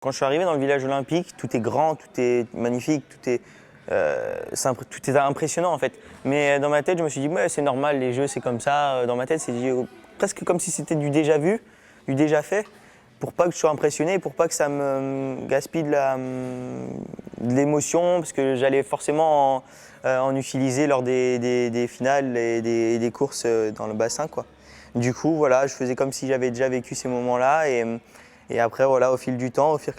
Quand je suis arrivé dans le village olympique, tout est grand, tout est magnifique, tout est impressionnant en fait. Mais dans ma tête, je me suis dit, ouais, c'est normal, les jeux c'est comme ça. Dans ma tête, c'est presque comme si c'était du déjà vu, du déjà fait, pour pas que je sois impressionné, pour pas que ça me gaspille de l'émotion, parce que j'allais forcément en utiliser lors des finales et des courses dans le bassin, quoi. Du coup, voilà, je faisais comme si j'avais déjà vécu ces moments-là. Et après, voilà, au fil du temps, au fil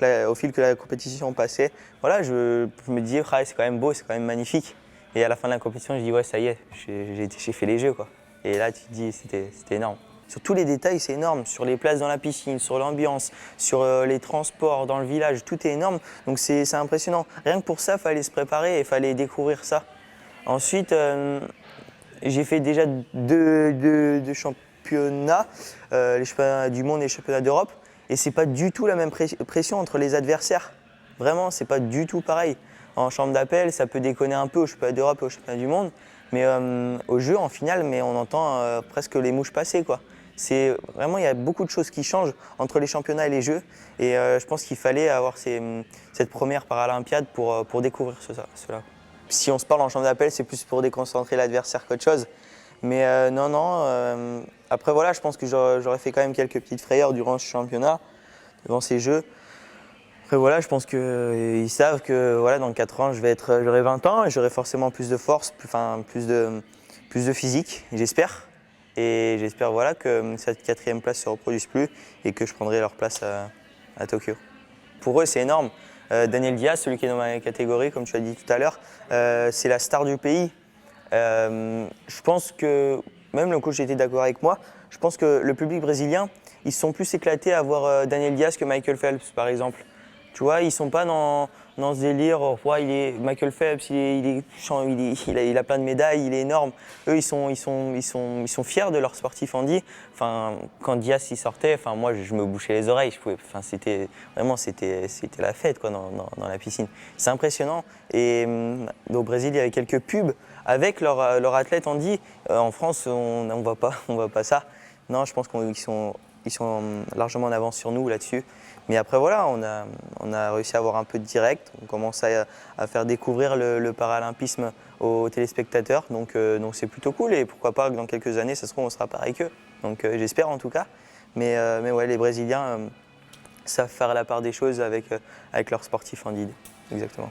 que la compétition passait, voilà, je me disais, ah, c'est quand même beau, c'est quand même magnifique. Et à la fin de la compétition, je dis, ouais, ça y est, j'ai fait les jeux, quoi. Et là, tu te dis, c'était énorme. Sur tous les détails, c'est énorme. Sur les places dans la piscine, sur l'ambiance, sur les transports dans le village, tout est énorme. Donc c'est impressionnant. Rien que pour ça, il fallait se préparer et il fallait découvrir ça. Ensuite, j'ai fait déjà deux championnats, les championnats du monde et les championnats d'Europe. Et c'est pas du tout la même pression entre les adversaires. Vraiment, c'est pas du tout pareil. En chambre d'appel, ça peut déconner un peu au championnat d'Europe et au championnat du monde. Mais au jeu, en finale, mais on entend presque les mouches passer, quoi. C'est vraiment, il y a beaucoup de choses qui changent entre les championnats et les jeux. Et je pense qu'il fallait avoir cette première Paralympiade pour découvrir cela. Si on se parle en chambre d'appel, c'est plus pour déconcentrer l'adversaire qu'autre chose. Mais non. Après, voilà, je pense que j'aurais fait quand même quelques petites frayeurs durant ce championnat, devant ces jeux. Après, voilà, je pense qu'ils savent que voilà, dans 4 ans, j'aurai 20 ans et j'aurai forcément plus de force, plus de physique, j'espère. Et j'espère voilà, que cette 4e place ne se reproduise plus et que je prendrai leur place à Tokyo. Pour eux, c'est énorme. Daniel Diaz, celui qui est dans ma catégorie, comme tu as dit tout à l'heure, c'est la star du pays. Je pense que, même le coach était d'accord avec moi, je pense que le public brésilien, ils se sont plus éclatés à voir Daniel Diaz que Michael Phelps, par exemple. Tu vois, ils ne sont pas dans ce délire, oh, ouais, Michael Phelps, il a plein de médailles, il est énorme. Eux, ils sont fiers de leur sportif handi. Enfin, quand Diaz y sortait, enfin, moi, je me bouchais les oreilles. C'était la fête quoi, dans la piscine. C'est impressionnant. Et au Brésil, il y avait quelques pubs avec leur athlète handi. En France, on ne voit pas ça. Non, je pense qu'ils sont largement en avance sur nous là-dessus. Mais après, voilà, on a réussi à avoir un peu de direct. On commence à faire découvrir le paralympisme aux téléspectateurs. Donc c'est plutôt cool. Et pourquoi pas que dans quelques années, ça se trouve, on sera pareil qu'eux. Donc j'espère en tout cas. Mais ouais, les Brésiliens savent faire la part des choses avec leurs sportifs en lead. Exactement.